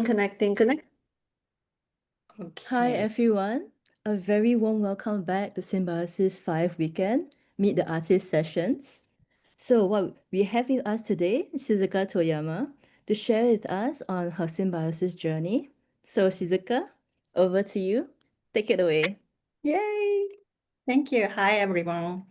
Connecting. Hi everyone, a very warm welcome back to Symbiosis 5 weekend, Meet the Artist sessions. So what we have with us today is Shizuka Toyama to share with us on her symbiosis journey. So Shizuka, over to you. Take it away. Yay! Thank you. Hi, everyone.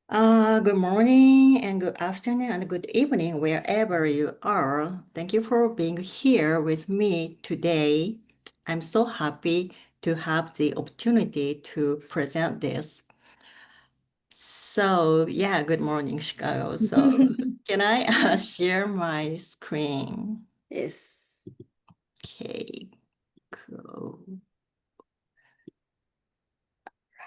Good morning and good afternoon and good evening, wherever you are. Thank you for being here with me today. I'm so happy to have the opportunity to present this. So, yeah, good morning, Chicago. So, can I share my screen? Yes. Okay, go.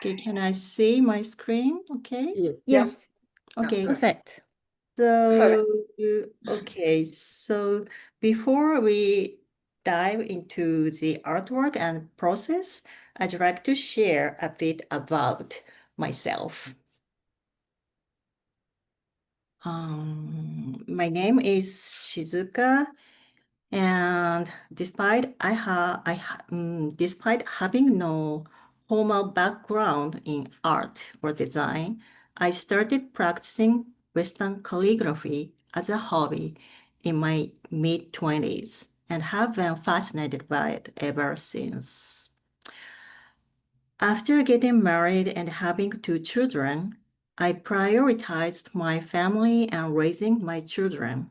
Okay, can I see my screen? Okay. Yes, Okay. perfect. So, okay, so before we dive into the artwork and process, I'd like to share a bit about myself. My name is Shizuka, and despite having no formal background in art or design, I started practicing Western calligraphy as a hobby in my mid-20s and have been fascinated by it ever since. After getting married and having 2 children, I prioritized my family and raising my children,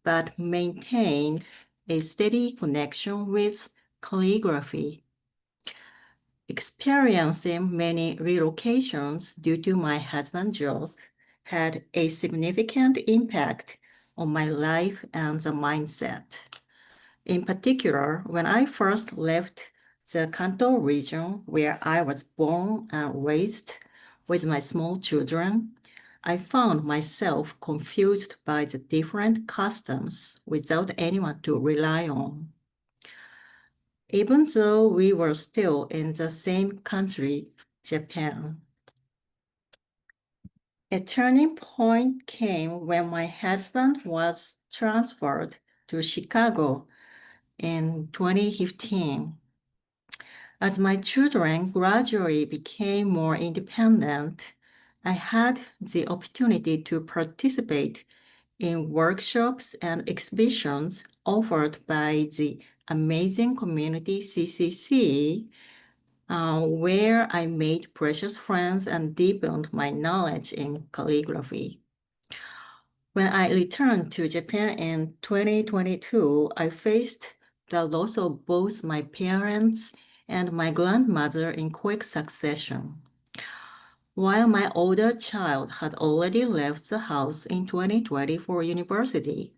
but maintained a steady connection with calligraphy. Experiencing many relocations due to my husband's job had a significant impact on my life and the mindset. In particular, when I first left the Kanto region where I was born and raised with my small children, I found myself confused by the different customs without anyone to rely on. Even though we were still in the same country, Japan. A turning point came when my husband was transferred to Chicago in 2015. As my children gradually became more independent, I had the opportunity to participate in workshops and exhibitions offered by the amazing community CCC, where I made precious friends and deepened my knowledge in calligraphy. When I returned to Japan in 2022, I faced the loss of both my parents and my grandmother in quick succession. While my older child had already left the house in 2020 for university,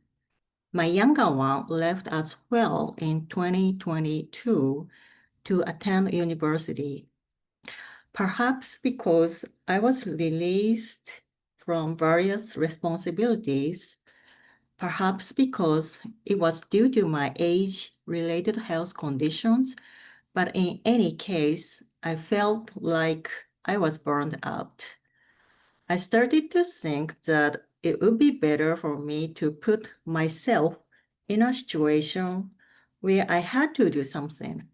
my younger one left as well in 2022 to attend university. Perhaps because I was released from various responsibilities, perhaps because it was due to my age-related health conditions, but in any case, I felt like I was burned out. I started to think that it would be better for me to put myself in a situation where I had to do something.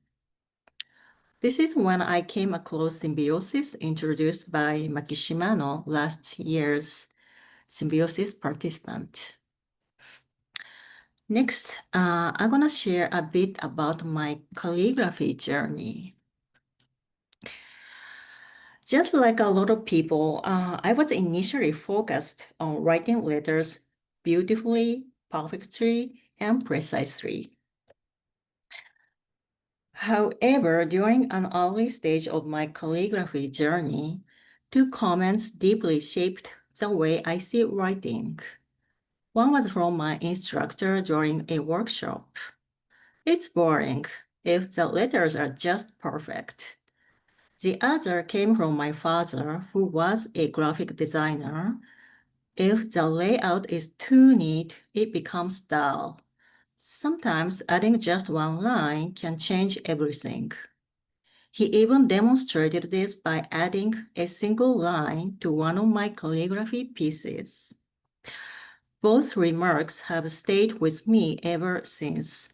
This is when I came across Symbiosis introduced by Makishimano, last year's Symbiosis participant. Next, I'm gonna share a bit about my calligraphy journey. Just like a lot of people, I was initially focused on writing letters beautifully, perfectly, and precisely. However, during an early stage of my calligraphy journey, 2 comments deeply shaped the way I see writing. One was from my instructor during a workshop. "It's boring if the letters are just perfect." The other came from my father, who was a graphic designer. "If the layout is too neat, it becomes dull. Sometimes adding just one line can change everything." He even demonstrated this by adding a single line to one of my calligraphy pieces. Both remarks have stayed with me ever since,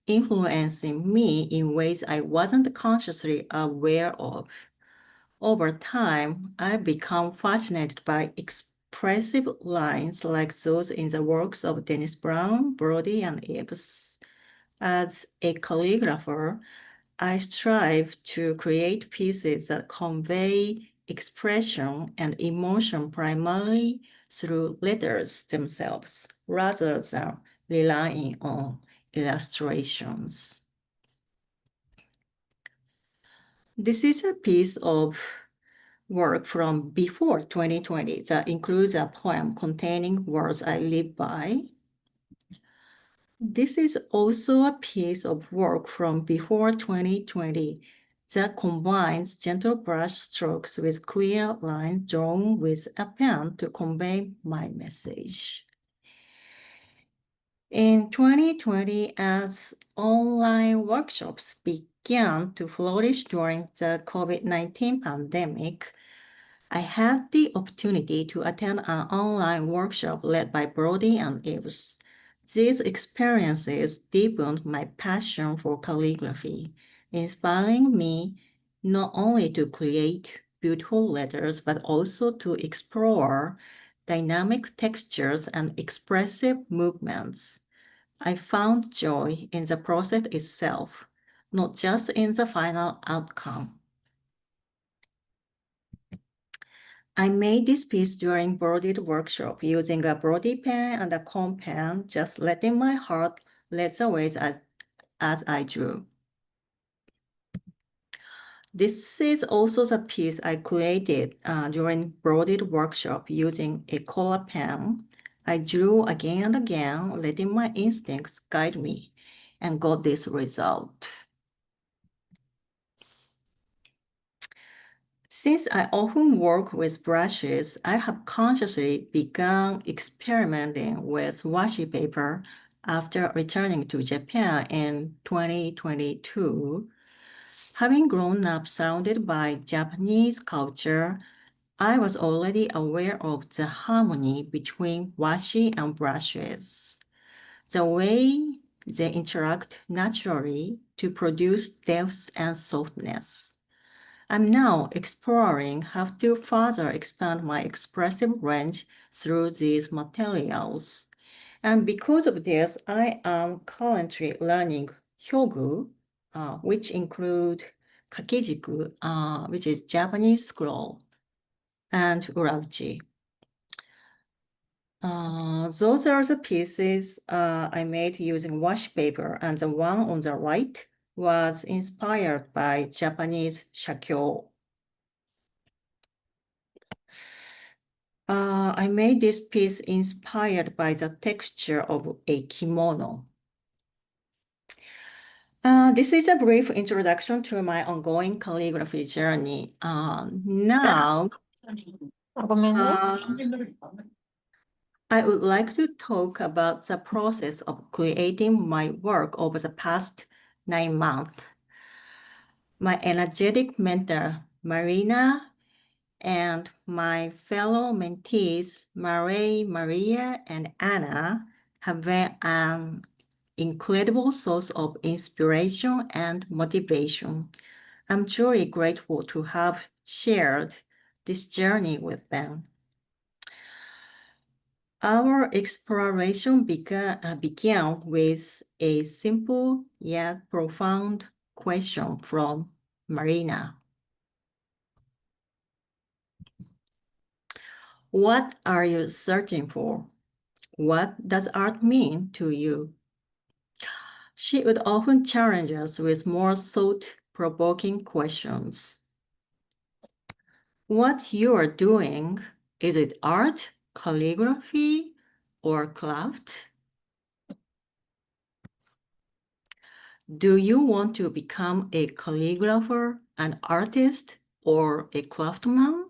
influencing me in ways I wasn't consciously aware of. Over time, I've become fascinated by expressive lines like those in the works of Dennis Brown, Brody, and Ives. As a calligrapher, I strive to create pieces that convey expression and emotion primarily through letters themselves, rather than relying on illustrations. This is a piece of work from before 2020 that includes a poem containing words I live by. This is also a piece of work from before 2020 that combines gentle brush strokes with clear lines drawn with a pen to convey my message. In 2020, as online workshops began to flourish during the COVID-19 pandemic, I had the opportunity to attend an online workshop led by Brody and Ives. These experiences deepened my passion for calligraphy, inspiring me not only to create beautiful letters, but also to explore dynamic textures and expressive movements. I found joy in the process itself, not just in the final outcome. I made this piece during Brody's workshop using a Brody pen and a comb pen, just letting my heart lead the way as I drew. This is also the piece I created during Brody's workshop using a color pen. I drew again and again, letting my instincts guide me, and got this result. Since I often work with brushes, I have consciously begun experimenting with washi paper after returning to Japan in 2022. Having grown up surrounded by Japanese culture, I was already aware of the harmony between washi and brushes, the way they interact naturally to produce depth and softness. I'm now exploring how to further expand my expressive range through these materials. And because of this, I am currently learning hyogu, which include kakejiku, which is Japanese scroll, and urauchi. Those are the pieces I made using washi paper, and the one on the right was inspired by Japanese shakyo. I made this piece inspired by the texture of a kimono. This is a brief introduction to my ongoing calligraphy journey. Now, I would like to talk about the process of creating my work over the past 9 months. My energetic mentor, Marina, and my fellow mentees, Maria, and Anna, have been an incredible source of inspiration and motivation. I'm truly grateful to have shared this journey with them. Our exploration began with a simple yet profound question from Marina. What are you searching for? What does art mean to you? She would often challenge us with more thought-provoking questions. What you are doing, is it art, calligraphy, or craft? Do you want to become a calligrapher, an artist, or a craftsman?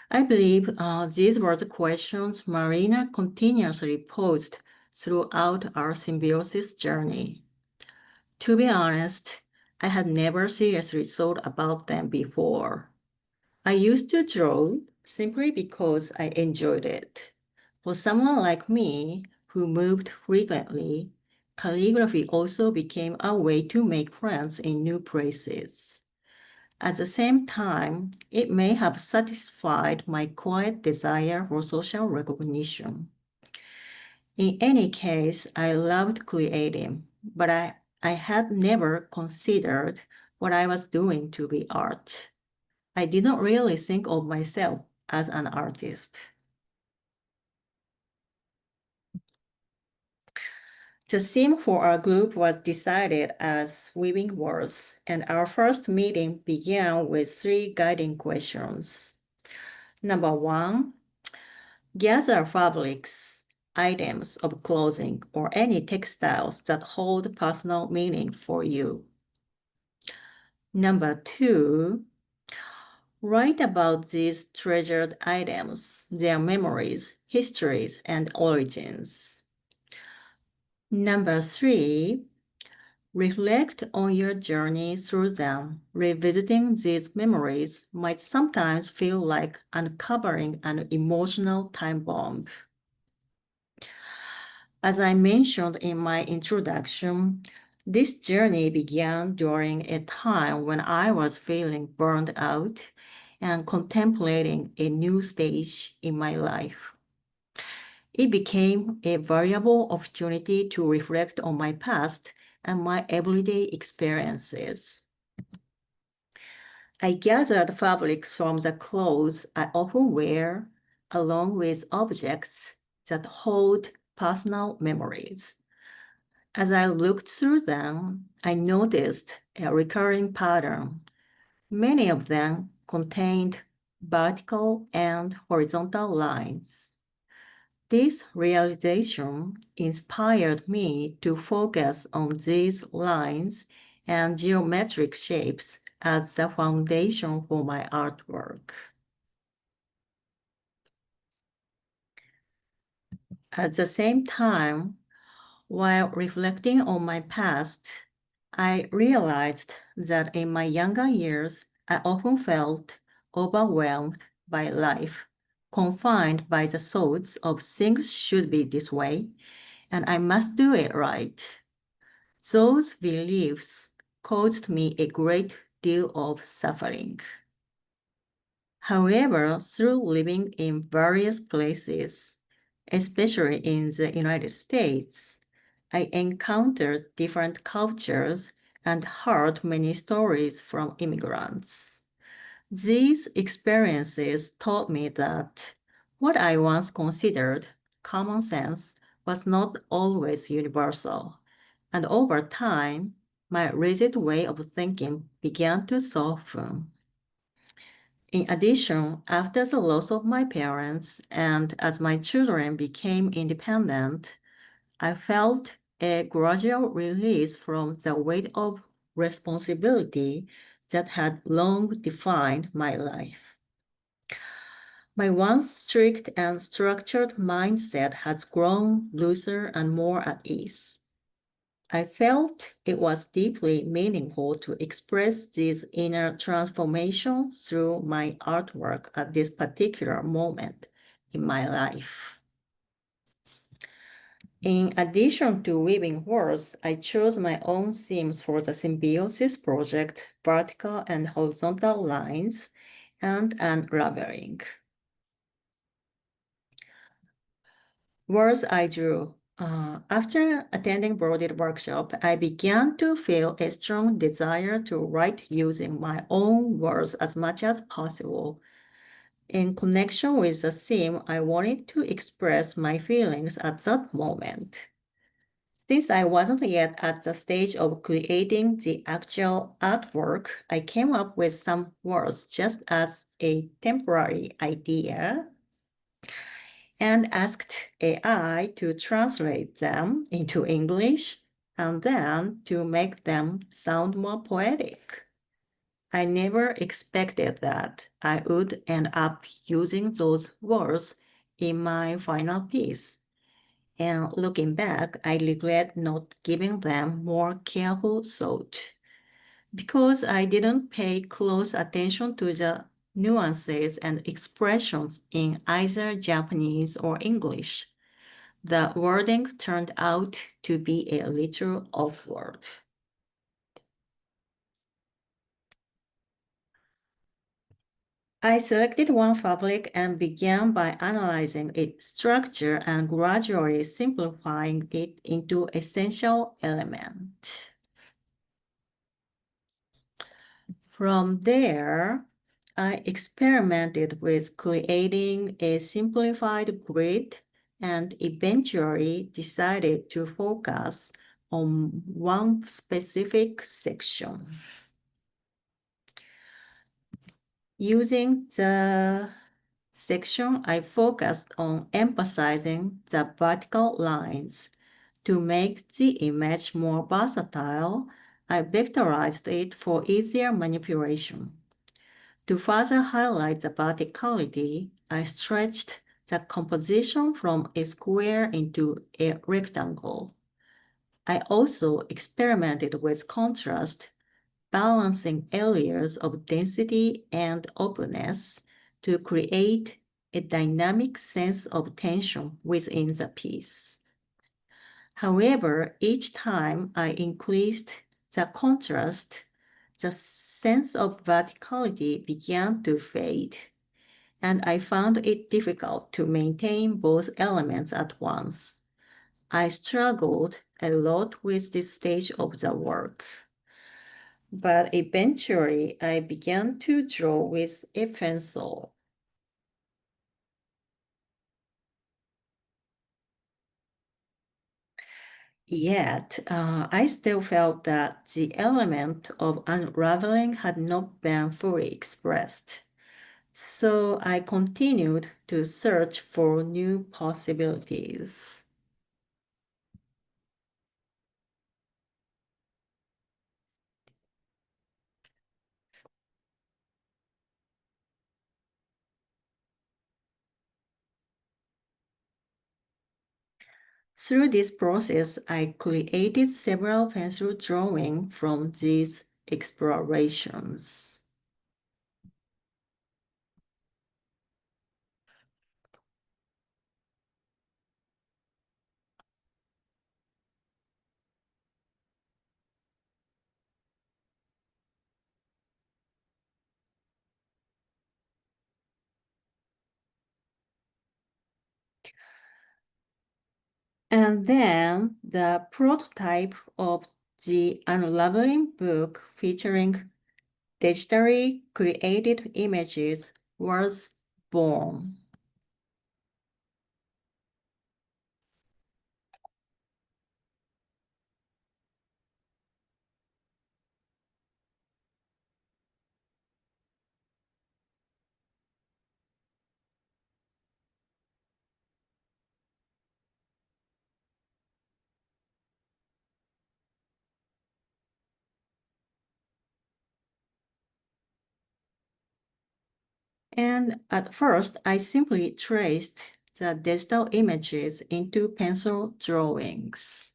I believe these were the questions Marina continuously posed throughout our symbiosis journey. To be honest, I had never seriously thought about them before. I used to draw simply because I enjoyed it. For someone like me who moved frequently, calligraphy also became a way to make friends in new places. At the same time, it may have satisfied my quiet desire for social recognition. In any case, I loved creating, but I had never considered what I was doing to be art. I did not really think of myself as an artist. The theme for our group was decided as weaving words, and our first meeting began with 3 guiding questions. Number 1, gather fabrics, items of clothing, or any textiles that hold personal meaning for you. Number 2, write about these treasured items, their memories, histories, and origins. Number 3, reflect on your journey through them. Revisiting these memories might sometimes feel like uncovering an emotional time bomb. As I mentioned in my introduction, this journey began during a time when I was feeling burned out and contemplating a new stage in my life. It became a valuable opportunity to reflect on my past and my everyday experiences. I gathered fabrics from the clothes I often wear, along with objects that hold personal memories. As I looked through them, I noticed a recurring pattern. Many of them contained vertical and horizontal lines. This realization inspired me to focus on these lines and geometric shapes as the foundation for my artwork. At the same time, while reflecting on my past, I realized that in my younger years, I often felt overwhelmed by life, confined by the thoughts of things should be this way, and I must do it right. Those beliefs caused me a great deal of suffering. However, through living in various places, especially in the United States, I encountered different cultures and heard many stories from immigrants. These experiences taught me that what I once considered common sense was not always universal, and over time, my rigid way of thinking began to soften. In addition, after the loss of my parents and as my children became independent, I felt a gradual release from the weight of responsibility that had long defined my life. My once strict and structured mindset has grown looser and more at ease. I felt it was deeply meaningful to express this inner transformation through my artwork at this particular moment in my life. In addition to weaving words, I chose my own themes for the Symbiosis project, vertical and horizontal lines, and unraveling. Words I drew. After attending Broaded workshop, I began to feel a strong desire to write using my own words as much as possible. In connection with the theme, I wanted to express my feelings at that moment. Since I wasn't yet at the stage of creating the actual artwork, I came up with some words just as a temporary idea and asked AI to translate them into English and then to make them sound more poetic. I never expected that I would end up using those words in my final piece. And looking back, I regret not giving them more careful thought because I didn't pay close attention to the nuances and expressions in either Japanese or English. the wording turned out to be a little awkward. I selected one fabric and began by analyzing its structure and gradually simplifying it into essential elements. From there, I experimented with creating a simplified grid and eventually decided to focus on one specific section. Using the section, I focused on emphasizing the vertical lines. To make the image more versatile, I vectorized it for easier manipulation. To further highlight the verticality, I stretched the composition from a square into a rectangle. I also experimented with contrast, balancing areas of density and openness to create a dynamic sense of tension within the piece. However, each time I increased the contrast, the sense of verticality began to fade, and I found it difficult to maintain both elements at once. I struggled a lot with this stage of the work. But eventually, I began to draw with a pencil. Yet, I still felt that the element of unraveling had not been fully expressed. So I continued to search for new possibilities. Through this process, I created several pencil drawings from these explorations. And then the prototype of the unraveling book featuring digitally created images was born. And at first, I simply traced the digital images into pencil drawings.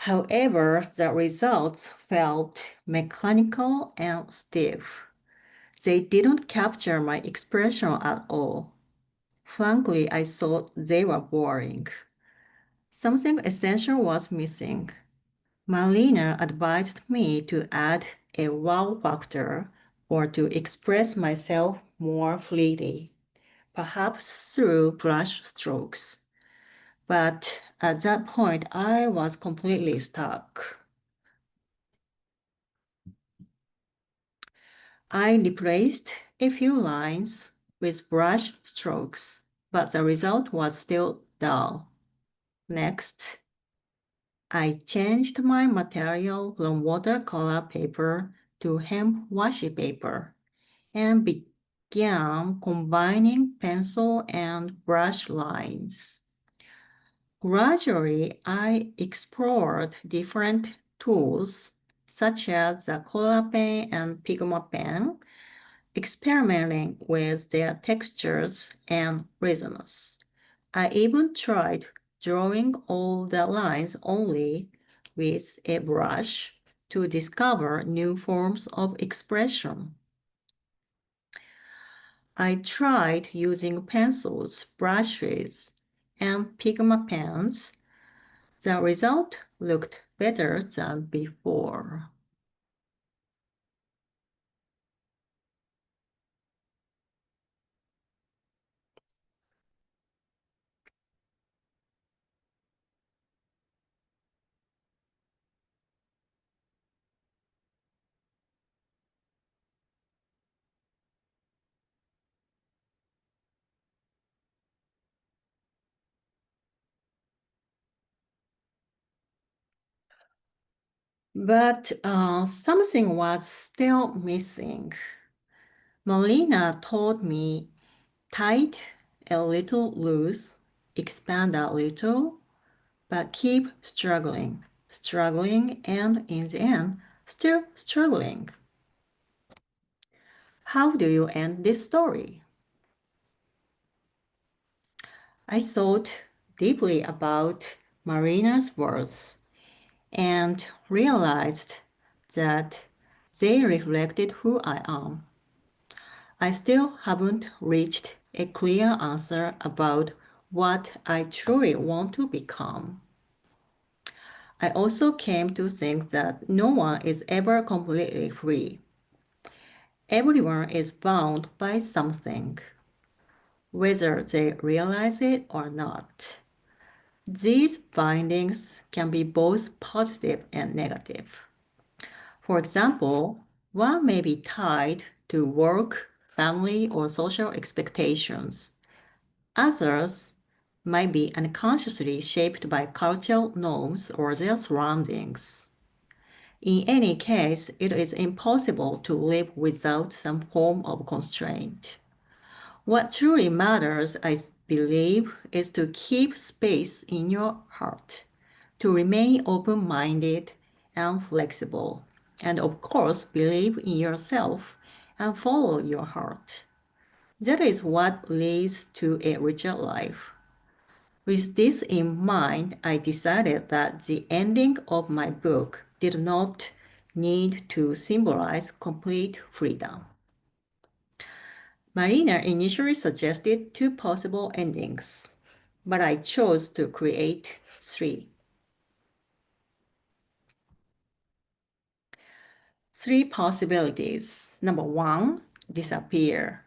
However, the results felt mechanical and stiff. They didn't capture my expression at all. Frankly, I thought they were boring. Something essential was missing. Marlena advised me to add a wow factor or to express myself more freely, perhaps through brush strokes. But at that point, I was completely stuck. I replaced a few lines with brush strokes, but the result was still dull. Next, I changed my material from watercolor paper to hemp washi paper and began combining pencil and brush lines. Gradually, I explored different tools, such as the color pen and pigment pen, experimenting with their textures and rhythms. I even tried drawing all the lines only with a brush to discover new forms of expression. I tried using pencils, brushes, and pigment pens. The result looked better than before. But something was still missing. Molina told me tight a little loose, expand a little, but keep struggling, and in the end, still struggling. How do you end this story? I thought deeply about Marina's words and realized that they reflected who I am. I still haven't reached a clear answer about what I truly want to become. I also came to think that no one is ever completely free. Everyone is bound by something, whether they realize it or not. These bindings can be both positive and negative. For example, one may be tied to work, family, or social expectations. Others might be unconsciously shaped by cultural norms or their surroundings. In any case, it is impossible to live without some form of constraint. What truly matters, I believe, is to keep space in your heart, to remain open-minded and flexible, and of course, believe in yourself and follow your heart. That is what leads to a richer life. With this in mind, I decided that the ending of my book did not need to symbolize complete freedom. Marina initially suggested two possible endings, but I chose to create three. Three possibilities. Number one, disappear,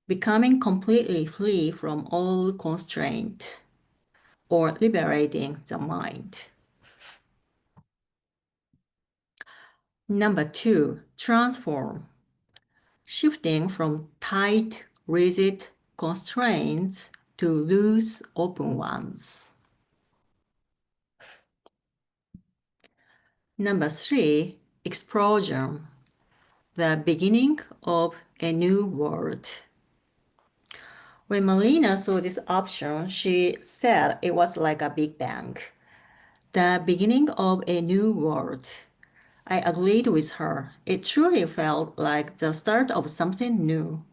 becoming completely free from all constraint, or liberating the mind. Number two, transform, shifting from tight, rigid constraints to loose, open ones. Number three, explosion, the beginning of a new world. When Melina saw this option, she said it was like a big bang, the beginning of a new world. I agreed with her. It truly felt like the start of something new.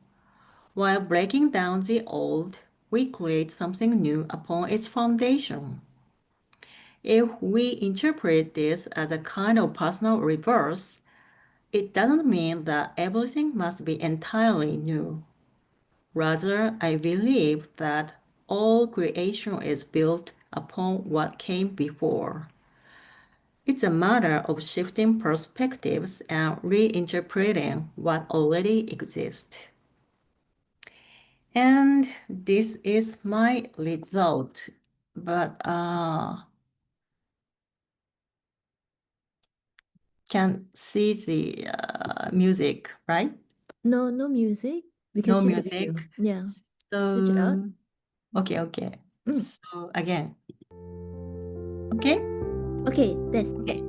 While breaking down the old, we create something new upon its foundation. If we interpret this as a kind of personal rebirth, it doesn't mean that everything must be entirely new. Rather, I believe that all creation is built upon what came before. It's a matter of shifting perspectives and reinterpreting what already exists. And this is my result. But can see the music, right? No, no music. We can No see the music. video. Yeah. Switch it out. So, okay. Mm. So again, okay? Okay, that's Okay.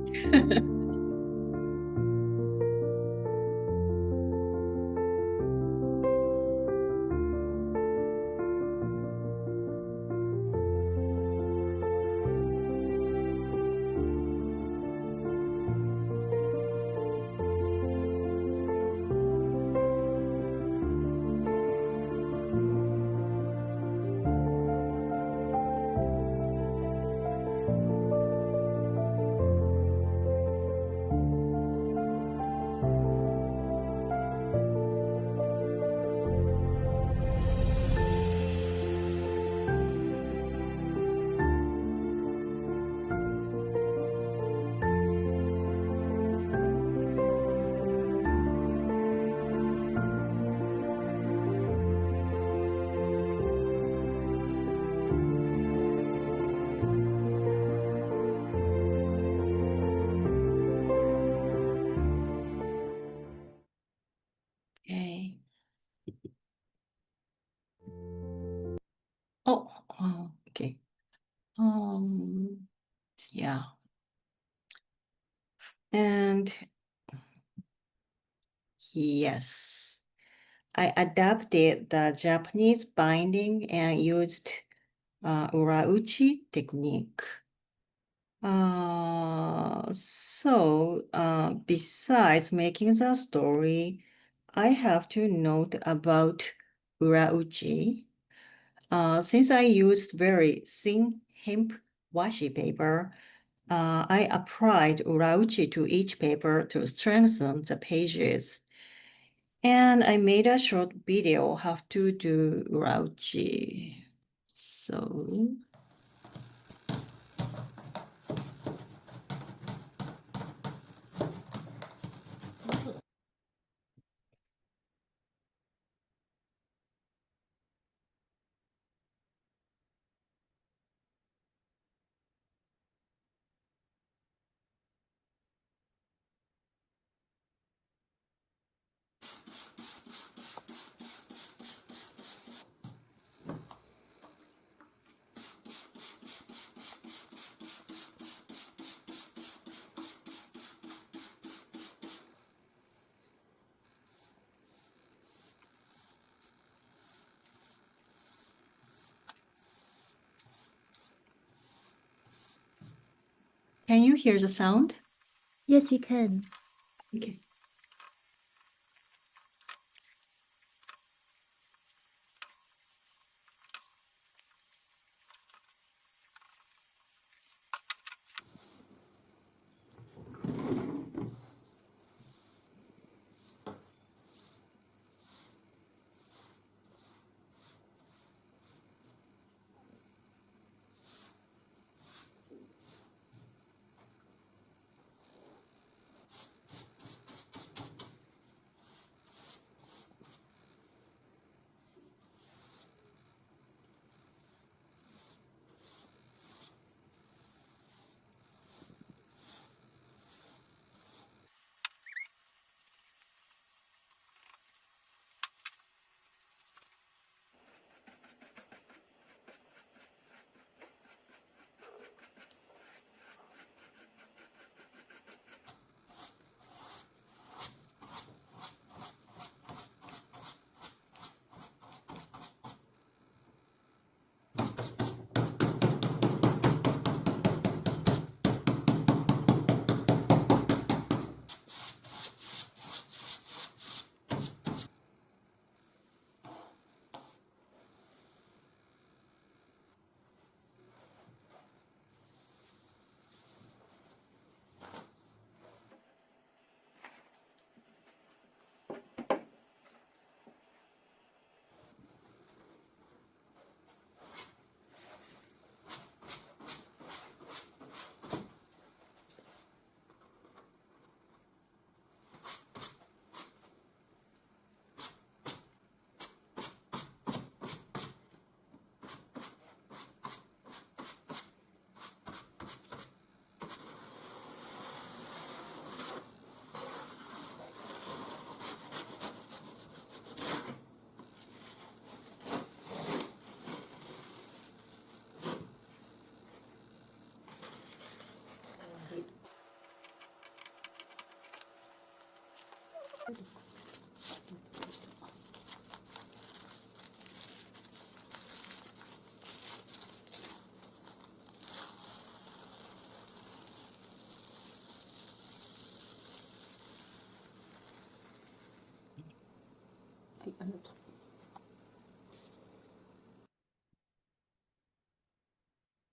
Okay. Yeah. And yes, I adapted the Japanese binding and used Urauchi technique. Besides making the story, I have to note about Urauchi. Since I used very thin hemp washi paper, I applied Urauchi to each paper to strengthen the pages. And I made a short video how to do Urauchi. So, can you hear the sound? Yes, we can. Okay.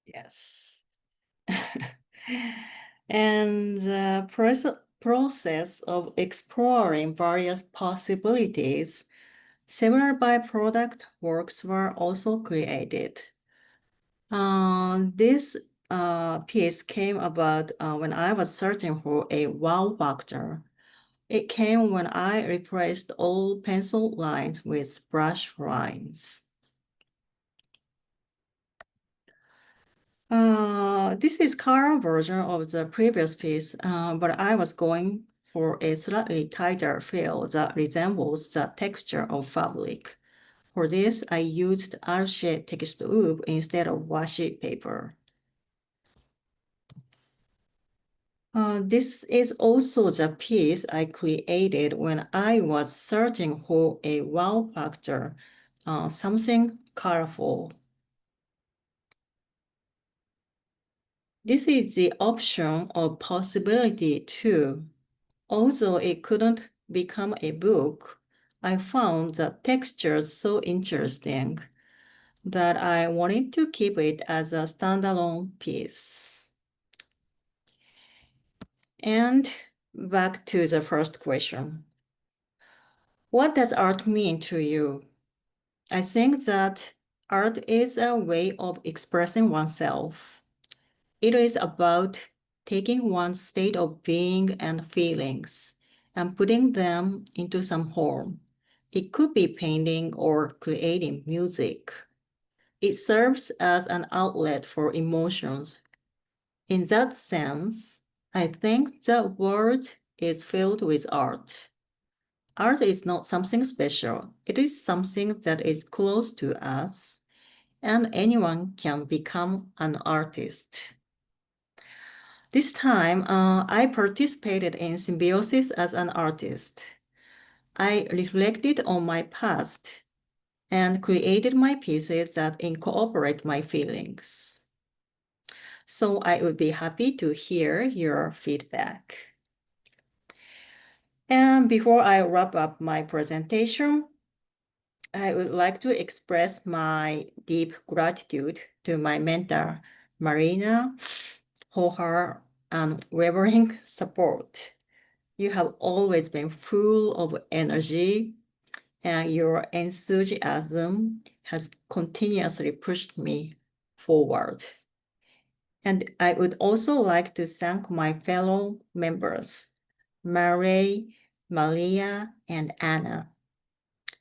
Yes. And the process of exploring various possibilities, several byproduct works were also created. This piece came about when I was searching for a wow factor. It came when I replaced all pencil lines with brush lines. This is current version of the previous piece, but I was going for a slightly tighter feel that resembles the texture of fabric. For this, I used Urauchi text wood instead of washi paper. This is also the piece I created when I was searching for a wow factor, something colorful. This is the option or possibility too. Although it couldn't become a book, I found the textures so interesting that I wanted to keep it as a standalone piece. And back to the first question. What does art mean to you? I think that art is a way of expressing oneself. It is about taking one's state of being and feelings and putting them into some form. It could be painting or creating music. It serves as an outlet for emotions. In that sense, I think the world is filled with art. Art is not something special. It is something that is close to us, and anyone can become an artist. This time, I participated in Symbiosis as an artist. I reflected on my past and created my pieces that incorporate my feelings. So I would be happy to hear your feedback. And before I wrap up my presentation, I would like to express my deep gratitude to my mentor, Marina, for her unwavering support. You have always been full of energy, and your enthusiasm has continuously pushed me forward. And I would also like to thank my fellow members, Mary, Maria, and Anna.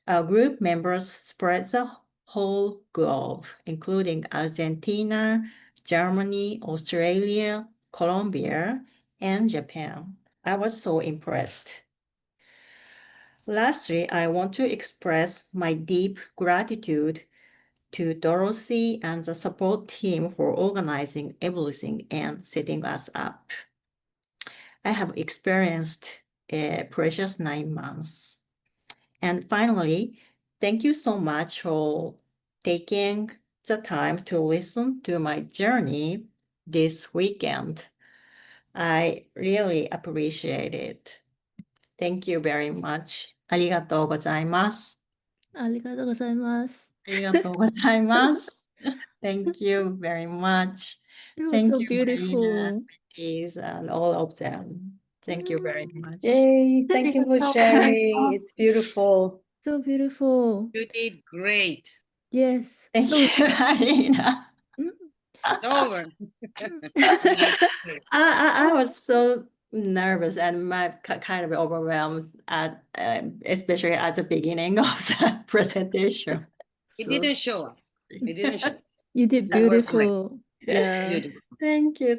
Our group members spread the whole globe, including Argentina, Germany, Australia, Colombia, and Japan. I was so impressed. Lastly, I want to express my deep gratitude to Dorothy and the support team for organizing everything and setting us up. I have experienced a precious 9 months. And finally, thank you so much for taking the time to listen to my journey this weekend. I really appreciate it. Thank you very much. ありがとうございます。ありがとうございます。ありがとうございます。Thank you very much. It was Thank so you, Marina, beautiful. Betty's, and all of them. Thank you very much. Yay, thank you for So sharing. It's awesome. beautiful. So beautiful. You did great. Yes. Thank So, you, Marina. mm, It's over. mm. You did great. I was so nervous and kind of overwhelmed at especially at the beginning of the presentation. It So didn't show up. It didn't show. You did You were great. beautiful. Yeah. You did.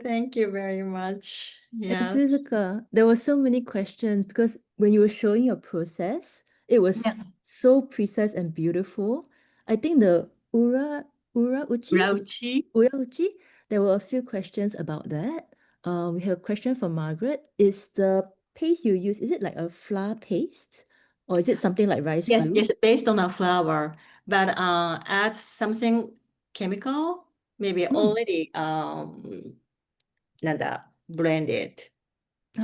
thank you very much. And Yes. Suzuka, there were so many questions because when you were showing your process, it was Yes. so precise and beautiful. I think the Urauchi. Urauchi, there were a few questions about that. We have a question from Margaret. Is the paste you use, is it like a flour paste? Or is it something like rice Yes, glue? yes, based on a flour, but add something chemical, maybe already blended.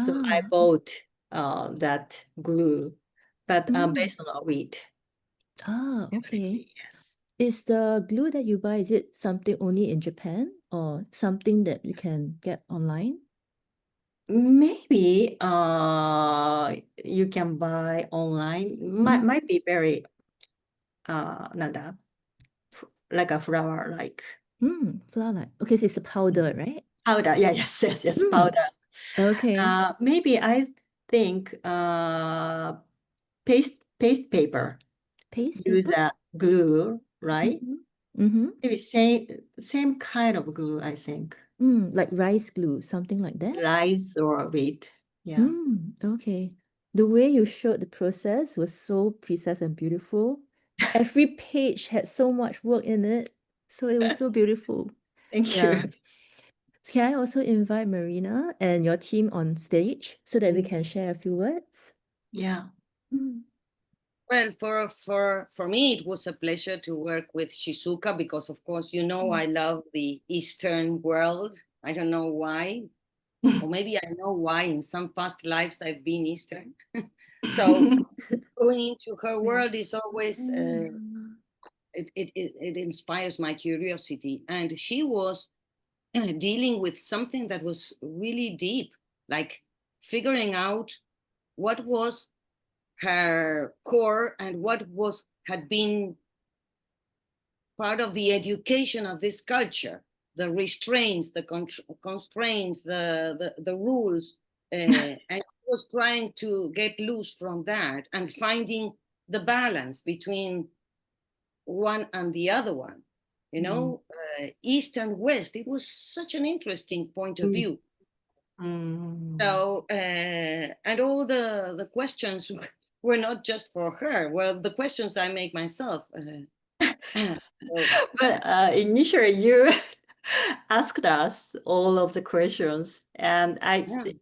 So I Ah, bought that glue, but mm. based on a wheat. Okay. Yes. Is the glue that you buy, is it something only in Japan or something that you can get online? Maybe you can buy online. Might be very like a flour like Flour like, okay, so it's a powder, right? powder. Yeah, yes, Mm. powder. Okay. Maybe I think paste paper. Paste Use paper? a glue, right? Mm-hmm. Maybe same kind of glue, I think. Like rice glue, something like that? Rice or wheat. Yeah. Okay. The way you showed the process was so precise and beautiful. Every page had so much work in it. So it was so beautiful. Thank Yeah. you. Can I also invite Marina and your team on stage so that we Mm. can share a few words? Yeah. Well, for me, it was a pleasure to work with Shizuka because, of course, you know, I love the Eastern world. I don't know why, or maybe I know why. In some past lives, I've been Eastern. So going into her world is always it inspires my curiosity, and she was dealing with something that was really deep, like figuring out what was her core and what was had been part of the education of this culture, the restraints, the constraints, the rules, and she was trying to get loose from that and finding the balance between one and the other one. You know, East and West. It was such an interesting point of view. So, and all the questions were not just for her. Well, the questions I make myself. So, But initially, you asked us all of the questions, and I yeah.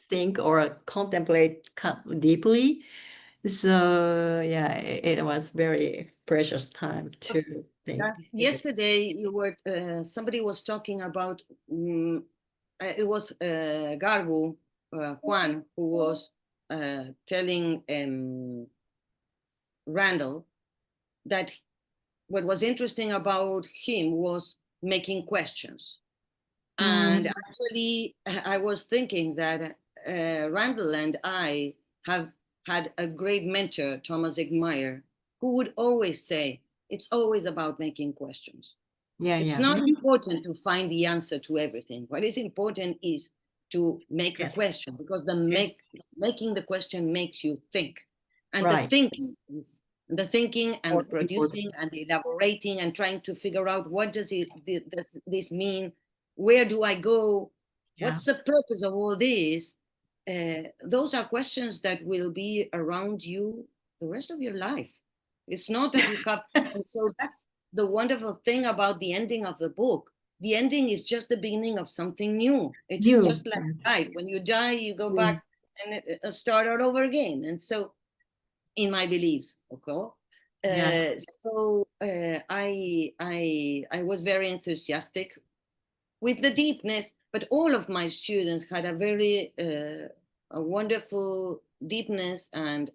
think or contemplate deeply. So yeah, it was very precious time to think. Yesterday, you were somebody was talking about it was Garbu Juan who was telling Randall that what was interesting about him was making questions. And actually, I was thinking that Randall and I have had a great mentor, Thomas Egmeyer, who would always say, it's always about making questions. Yeah, It's yeah. not important to find the answer to everything. What is important is to make a Yes. question, because Yes. making the question makes you think. And Right. the thinking and the Most producing important. and the elaborating and trying to figure out what does this mean? Where do I go? Yeah. What's the purpose of all this? Those are questions that will be around you the rest of your life. It's not that you have, and so that's the wonderful thing about the ending of the book. The ending is just the beginning of something new. It's You. just like life. When you die, you go back and start all over again. And so, in my beliefs, okay. Yeah. So I was very enthusiastic with the deepness, but all of my students had a very a wonderful deepness and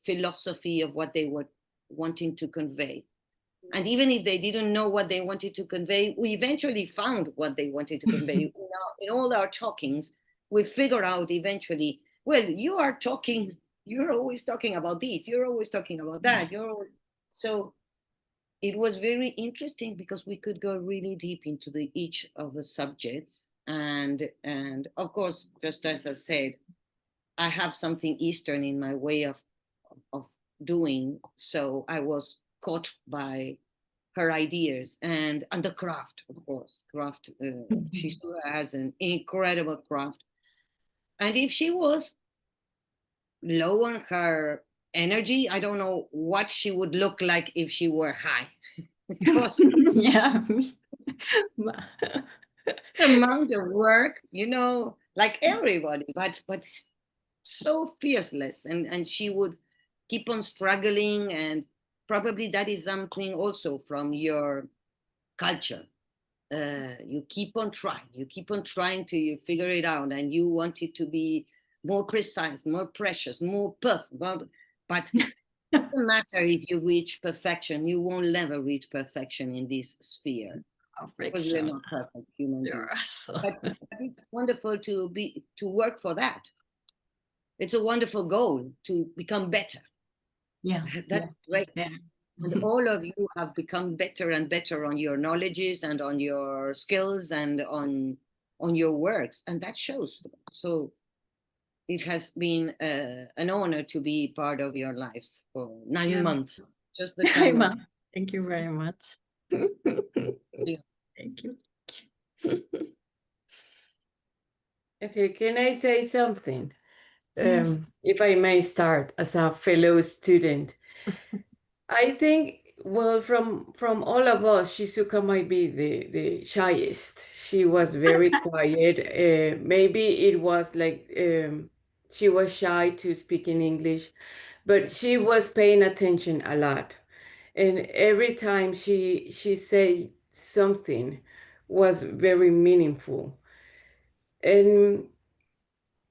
philosophy of what they were wanting to convey. And even if they didn't know what they wanted to convey, we eventually found what they wanted to convey. In all our talkings, we figured out eventually, well, you're always talking about this, you're always talking about that. So it was very interesting because we could go really deep into each of the subjects. And of course, just as I said, I have something Eastern in my way of doing. So I was caught by her ideas and the craft, of course. Craft. She still has an incredible craft. And if she was low on her energy, I don't know what she would look like if she were high. Because Yeah. the amount of work, like everybody, but so fearless, and she would keep on struggling, and probably that is something also from your culture. You keep on trying to you figure it out, and you want it to be more precise, more precious, more perfect. But it doesn't matter if you reach perfection. You won't never reach perfection in this sphere because we're not perfect human beings. But it's wonderful to work for that. It's a wonderful goal to become better. Yeah. That's great. Yeah. And all of you have become better and better on your knowledges and on your skills and on your works, and that shows. So it has been an honor to be part of your lives for 9 months. Just the time of Thank you very much. yeah. Thank you. Okay, can I say something? Yes. If I may start as a fellow student. I think, well, from all of us, Shizuka might be the shyest. She was very quiet. Maybe it was like she was shy to speak in English, but she was paying attention a lot. And every time she said something was very meaningful. And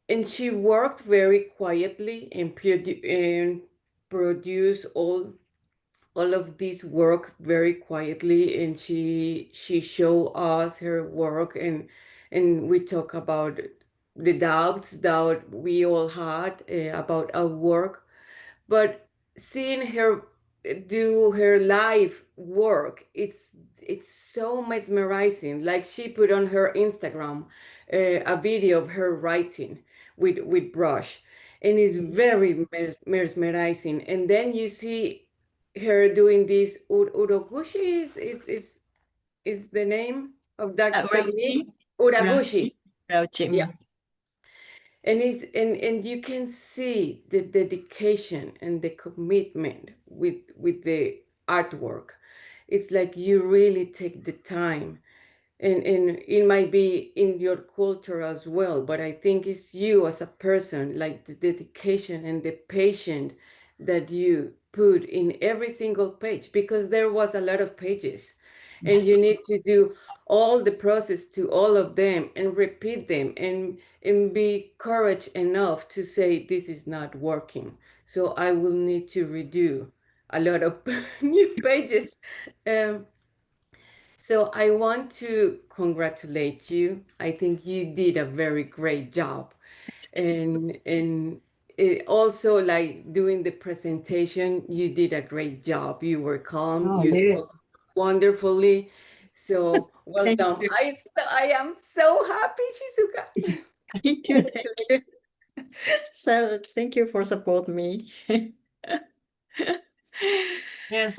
and she worked very quietly and, and produced all of this work very quietly, and she showed us her work, and we talk about the doubts that we all had about our work, but seeing her do her live work, it's so mesmerizing. Like she put on her Instagram a video of her writing with brush, and it's very mesmerizing. And then you see her doing this urogushi is the name of that technique. Urauchi. Uragushi. Urauchi. Yeah. And you can see the dedication and the commitment with the artwork. It's like you really take the time, and it might be in your culture as well, but I think it's you as a person, like the dedication and the patience that you put in every single page, because there was a lot of pages, and you Yes. need to do all the process to all of them and repeat them, and be courage enough to say this is not working, so I will need to redo a lot of new pages. um, so I want to congratulate you. I think you did a very great job. And it also, like doing the presentation, you did a great job. You were calm, Oh, you yeah. spoke wonderfully. So well Thank done. you. I am so happy, Shizuka. Thank you. Thank you. So thank you for support me. Yes,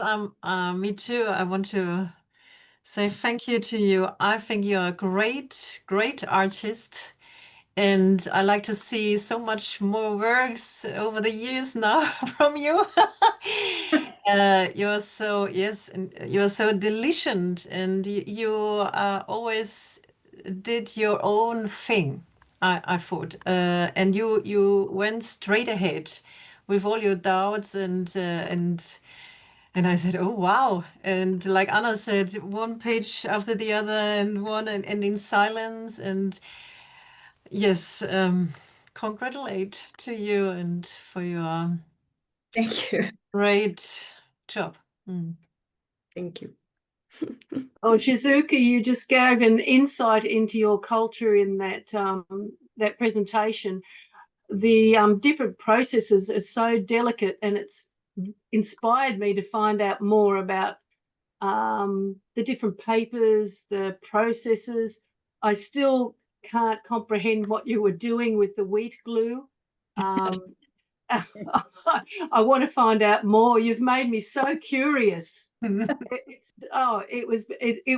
me too. I want to say thank you to you. I think you're a great artist, and I like to see so much more works over the years now from you. You're so, yes, and you're so diligent, and you always did your own thing. I thought, and you went straight ahead with all your doubts and I said, oh, wow. And like Anna said, one page after the other and in silence. And yes, congratulate to you and for your Thank you. great job. Thank you. Oh, Shizuka, you just gave an insight into your culture in that presentation. The different processes are so delicate, and it's inspired me to find out more about the different papers, the processes. I still can't comprehend what you were doing with the wheat glue. I want to find out more. You've made me so curious. It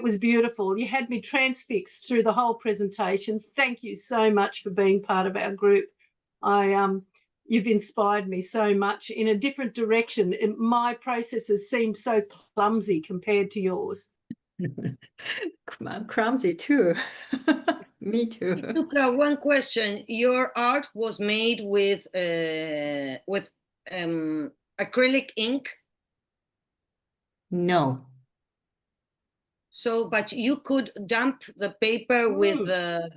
was beautiful. You had me transfixed through the whole presentation. Thank you so much for being part of our group. You've inspired me so much in a different direction. My processes seem so clumsy compared to yours. I'm clumsy too. Me too. Luca, one question. Your art was made with acrylic ink. No. So, but you could damp the paper with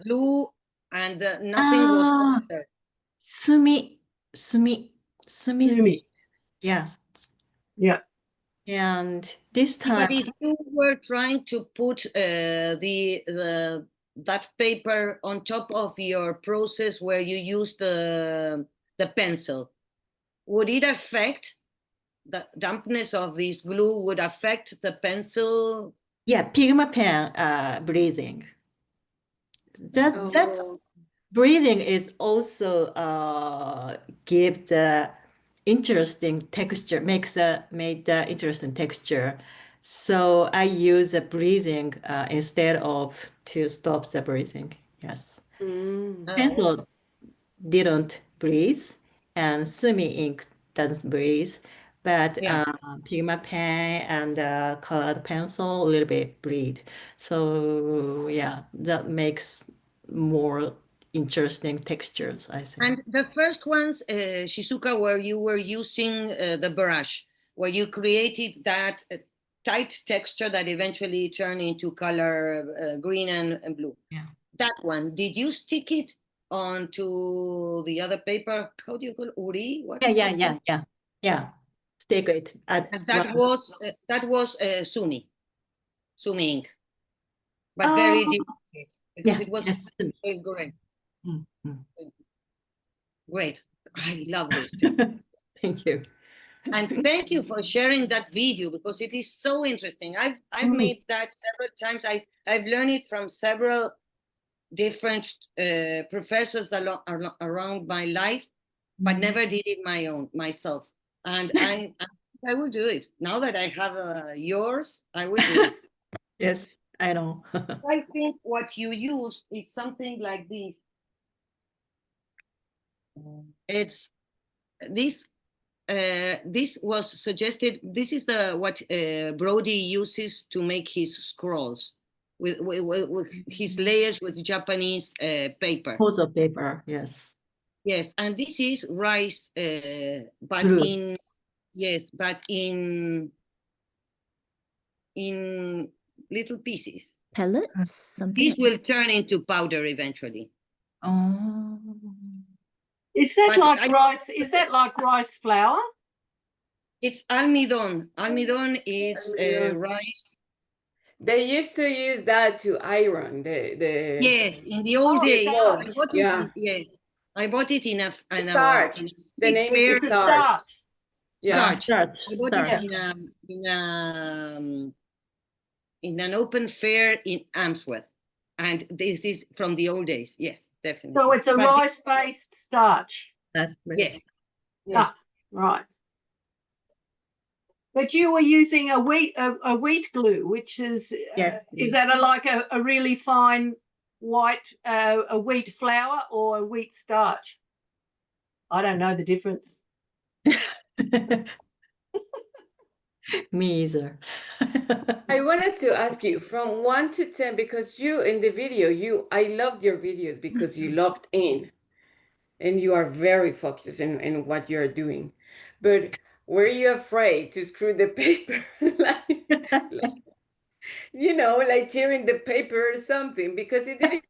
glue, and nothing was Ah, altered. sumi Sumi. stick. Yes. Yeah. And this But time, if you were trying to put that paper on top of your process where you use the pencil, would it affect the dampness of this glue? Would affect the pencil? yeah, Pigma pen breathing. That's Oh, breathing is also give the interesting texture, made the interesting texture. So I use the breathing instead of to stop the breathing. Yes. Mm. Pencil didn't breathe, and Sumi ink doesn't breathe, but Yeah. pigment pen and colored pencil a little bit bleed. So yeah, that makes more interesting textures, I think. And the first ones, Shizuka, where you were using the brush, where you created that tight texture that eventually turned into color green and blue. Yeah. That one, did you stick it onto the other paper? How do you call it? Uri? What? Yeah. Stick it at And that was Sumi ink, but Oh, very different because yeah, it was yes. it's great. Mhm. Great. I love those things. Thank you. And thank you for sharing that video because it is so interesting. I've made that several times. I've learned it from several different professors around my life, but never did it myself. And I will do it now that I have yours. I will do it. Yes, I know. I think what you used is something like this. It's this. This was suggested. This is what Brody uses to make his scrolls with his layers with Japanese paper. Photo paper, yes. Yes, and this is rice, but Glue. but in little pieces. Pellets, something These like will turn into powder eventually. Oh. Is that But like rice? Is that like rice flour? It's almidon. Almidon is Almidon. rice. They used to use that to iron the Yes, in the old Oh, days, starch. I bought it. Yeah. Yes, I bought it in a Starch. The name is It's a starch. starch. Yeah. starch. I bought Starch. it in an open fair in Amsworth, and this is from the old days. Yes, definitely. So it's a But rice-based starch. That's yes, Ah, right. But you were using a wheat glue, which is Yes. that like a really fine white a wheat flour or a wheat starch? I don't know the difference. Me either. I wanted to ask you from 1 to 10 because you in the video, I loved your videos because you locked in and you are very focused in what you're doing. But were you afraid to screw the paper? like, like tearing the paper or something because it didn't.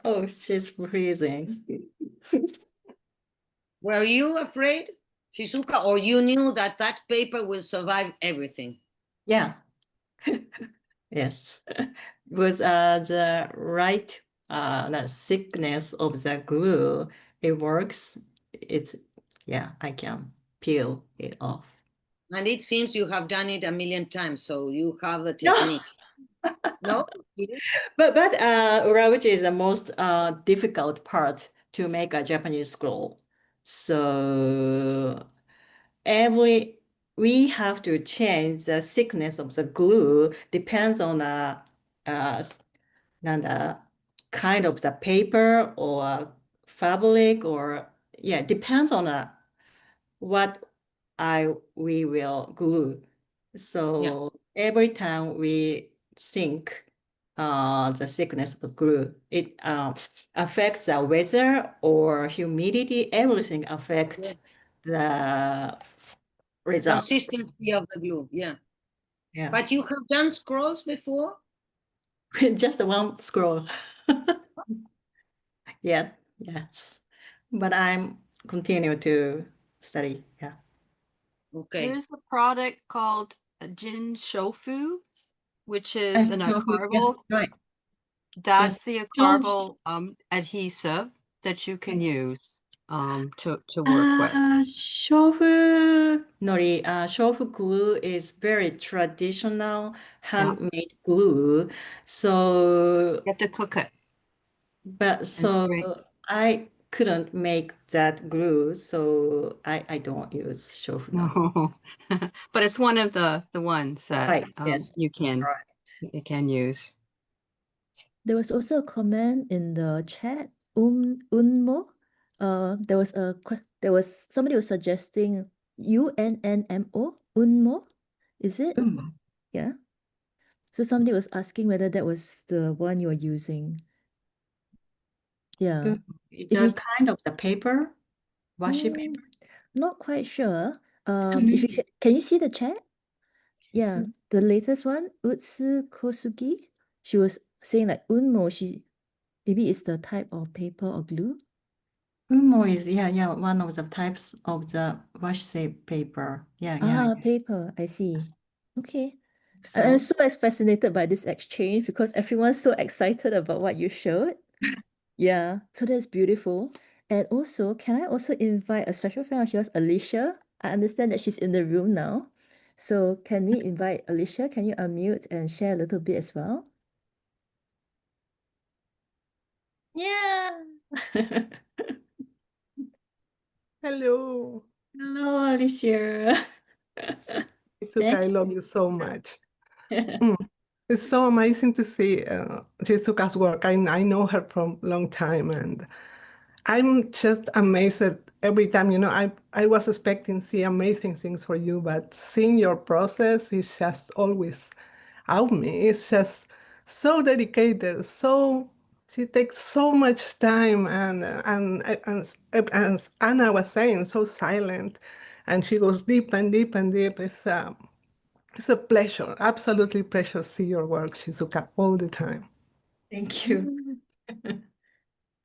Oh, she's freezing. were you afraid, Shizuka, or you knew that that paper will survive everything? Yeah. Yes. With the right the thickness of the glue, it works. I can peel it off. And it seems you have done it a million times, so you have a No. technique. No? But Urauchi is the most difficult part to make a Japanese scroll. So we have to change the thickness of the glue depends on the kind of the paper or fabric or depends on what we will glue. So every time we think the thickness of glue, it affects the weather or humidity, everything affects the result. Consistency of the glue, yeah. Yeah. But you have done scrolls before? Just one scroll. Yeah, yes. But I'm continue to study. Yeah. Okay. There's a product called Jin Shofu, which is an Tofu, yeah, archival. right. That's the archival adhesive that you can use to work with. Shofu nori, shofu glue is very traditional handmade glue. So, You have to cook it. but It's so great. I couldn't make that glue, so I don't use shofu nori. No, but it's one of the ones that Right, yes. you can use. There was also a comment in the chat, Unmo, there was somebody was suggesting UNNMO, Unmo, is it? Yeah. So somebody was asking whether that was the one you're using. Yeah. It's If a you kind of the paper, washi paper. not quite sure. If you can you see the chat? Yeah, the latest one, Utsu Kosugi, she was saying like Unmo, maybe it's the type of paper or glue. Umo is one of the types of the washi paper. Paper, I see. Okay. So I'm so fascinated by this exchange because everyone's so excited about what you showed. Yeah, so that's beautiful. And also, can I also invite a special friend of yours, Alicia? I understand that she's in the room now. So can we invite Alicia? Can you unmute and share a little bit as well? yeah. Hello. Hello, Alicia. Shizuka, I love you so much. It's so amazing to see Shizuka's work. I know her from a long time, and I'm just amazed every time. I was expecting to see amazing things for you, but seeing your process is just always out me. It's just so dedicated, she takes so much time, and Anna was saying, so silent, and she goes deep and deep and deep. It's a pleasure, absolutely pleasure to see your work, Shizuka, all the time. Thank you.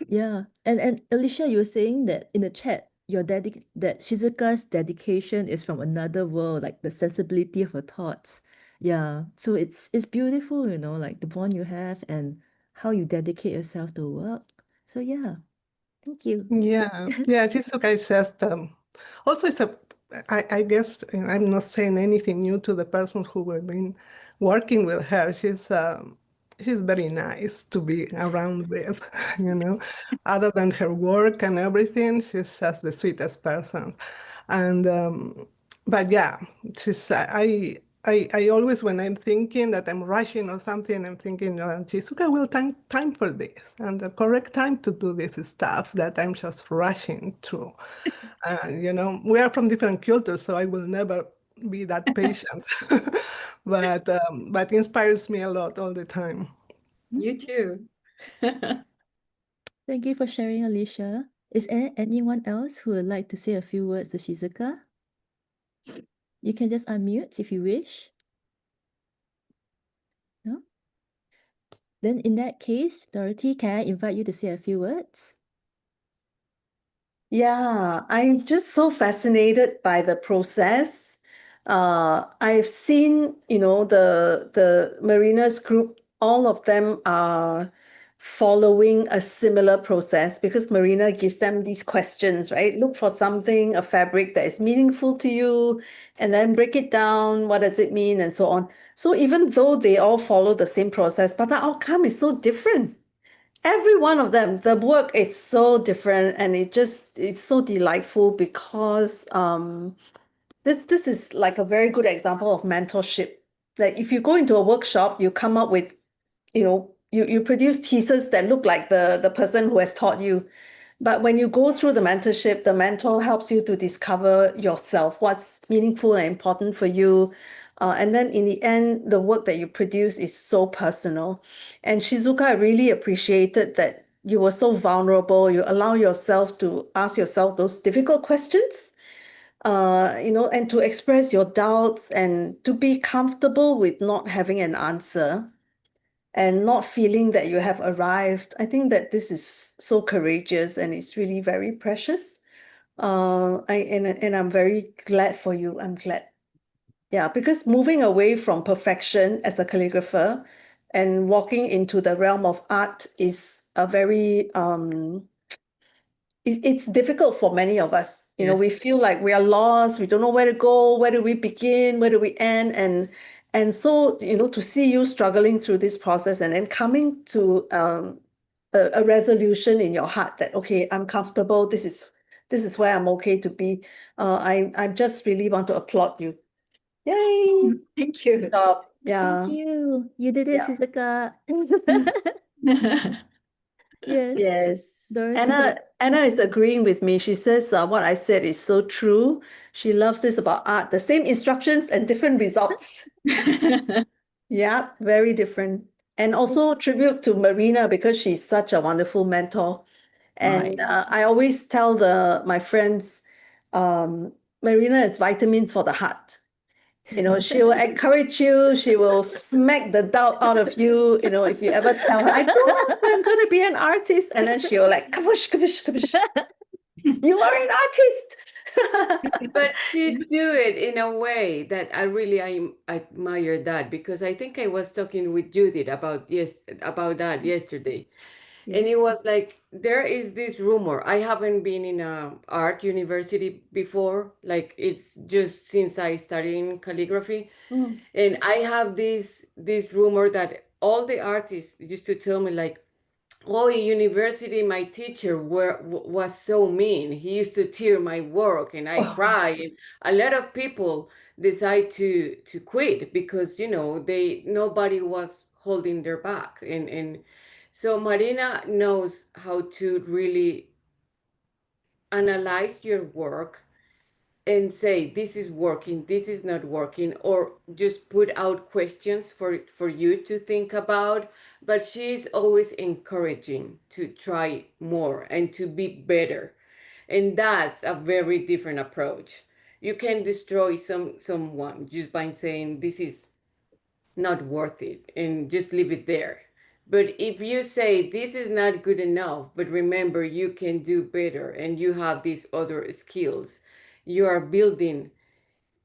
Yeah, and Alicia, you were saying that in the chat, that Shizuka's dedication is from another world, like the sensibility of her thoughts. Yeah, so it's beautiful, like the bond you have and how you dedicate yourself to work. So yeah, thank you. Yeah, Shizuka is just also I guess I'm not saying anything new to the persons who have been working with her. She's very nice to be around with, Other than her work and everything, she's just the sweetest person. And but yeah, I always, when I'm thinking that I'm rushing or something, I'm thinking, Shizuka will time for this and the correct time to do this stuff that I'm just rushing through. We are from different cultures, so I will never be that patient. But inspires me a lot all the time. You too. Thank you for sharing, Alicia. Is there anyone else who would like to say a few words to Shizuka? You can just unmute if you wish. No? Then in that case, Dorothy, can I invite you to say a few words? Yeah, I'm just so fascinated by the process. I've seen, the Mariners group, all of them are following a similar process because Marina gives them these questions, right? Look for something, a fabric that is meaningful to you, and then break it down. What does it mean? And so on. So even though they all follow the same process, but the outcome is so different. Every one of them, the work is so different and it's so delightful because this is like a very good example of mentorship. Like if you go into a workshop, you come up with, you produce pieces that look like the person who has taught you. But when you go through the mentorship, the mentor helps you to discover yourself, what's meaningful and important for you. And then in the end, the work that you produce is so personal. And Shizuka really appreciated that you were so vulnerable. You allow yourself to ask yourself those difficult questions, and to express your doubts and to be comfortable with not having an answer and not feeling that you have arrived. I think that this is so courageous and it's really very precious. And I'm very glad for you. I'm glad. Yeah, because moving away from perfection as a calligrapher and walking into the realm of art is a very it's difficult for many of us. We feel like we are lost, we don't know where to go, where do we begin, where do we end? And so, to see you struggling through this process and then coming to a resolution in your heart that, okay, I'm comfortable, this is where I'm okay to be. I just really want to applaud you. Yay! Thank you. Yeah. Thank you. You did it, Yeah. Shizuka. Yes. Yes. Dorothy? Anna is agreeing with me. She says what I said is so true. She loves this about art. The same instructions and different results. Yeah, very different. And also tribute to Marina because she's such a wonderful mentor. And I always tell my friends, Marina is vitamins for the heart. You know, she will encourage you. She will smack the doubt out of you. You know, if you ever tell her, I grew up, I'm going to be an artist. And then she'll like, kabush, kabush, kabush. You are an artist. But she do it in a way that I admire that, because I think I was talking with Judith about that yesterday. And it was like, there is this rumor. I haven't been in a art university before, like it's just since I studied in calligraphy. And I have this rumor that all the artists used to tell me like, oh, in university, my teacher was so mean. He used to tear my work and I cry. And a lot of people decide to quit because, you know, nobody was holding their back. And so Marina knows how to really analyze your work and say, this is working, this is not working, or just put out questions for you to think about. But she's always encouraging to try more and to be better. And that's a very different approach. You can destroy someone just by saying this is not worth it and just leave it there. But if you say this is not good enough, but remember you can do better and you have these other skills, you are building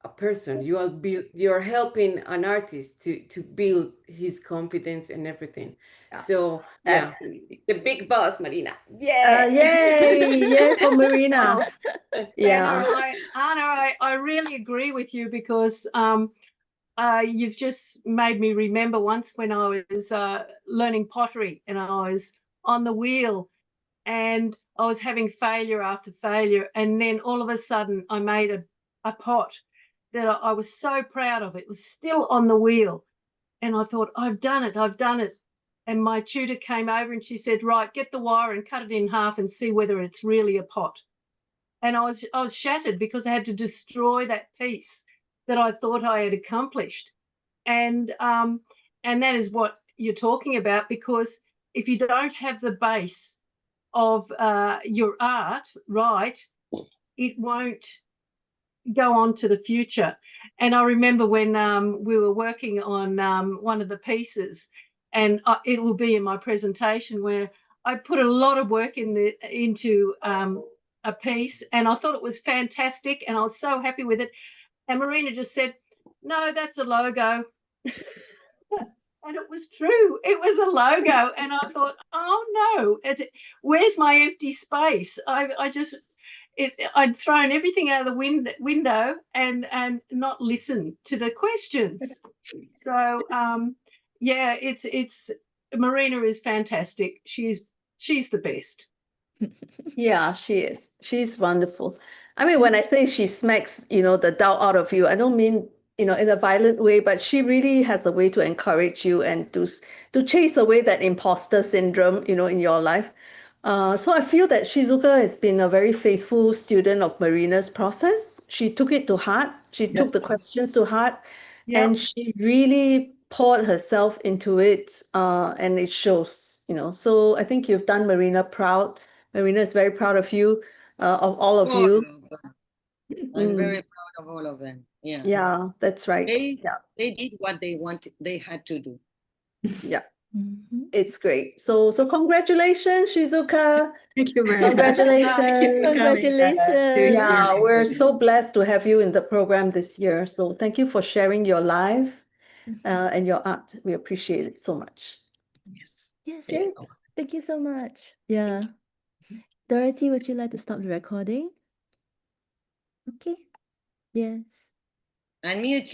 a person. You're helping an artist to build his confidence and everything. Yeah, So yeah, absolutely. the big boss, Marina. Yeah. Yay for Marina. Yeah. Anna, I really agree with you because you've just made me remember once when I was learning pottery and I was on the wheel and I was having failure after failure. And then all of a sudden I made a pot that I was so proud of. It was still on the wheel. And I thought, I've done it, I've done it. And my tutor came over and she said, right, get the wire and cut it in half and see whether it's really a pot. And I was shattered because I had to destroy that piece that I thought I had accomplished. And that is what you're talking about, because if you don't have the base of your art right, it won't go on to the future. And I remember when we were working on one of the pieces, and it will be in my presentation, where I put a lot of work into a piece, and I thought it was fantastic, and I was so happy with it. And Marina just said, "No, that's a logo." And it was true. It was a logo. And I thought, oh no, where's my empty space? I'd thrown everything out of the window and not listened to the questions. So yeah, it's Marina is fantastic. She's the best. Yeah, she is. She's wonderful. I mean, when I say she smacks, you know, the doubt out of you, I don't mean, you know, in a violent way, but she really has a way to encourage you and to chase away that imposter syndrome, you know, in your life. So I feel that Shizuka has been a very faithful student of Marina's process. She took it to heart. She took the questions to heart, and she really poured herself into it, and it shows, you know. So I think you've done Marina proud. Marina is very proud of you, of all of you. I'm very proud of all of them. Yeah. Yeah, that's right. They did what they had to do. Yeah. It's great. So congratulations, Shizuka. Thank you very much. Congratulations. Congratulations. Yeah, we're so blessed to have you in the program this year. So thank you for sharing your life and your art. We appreciate it so much. Yes. Okay. Thank you so much. Yeah. Dorothy, would you like to stop the recording? Okay. Yes. Unmute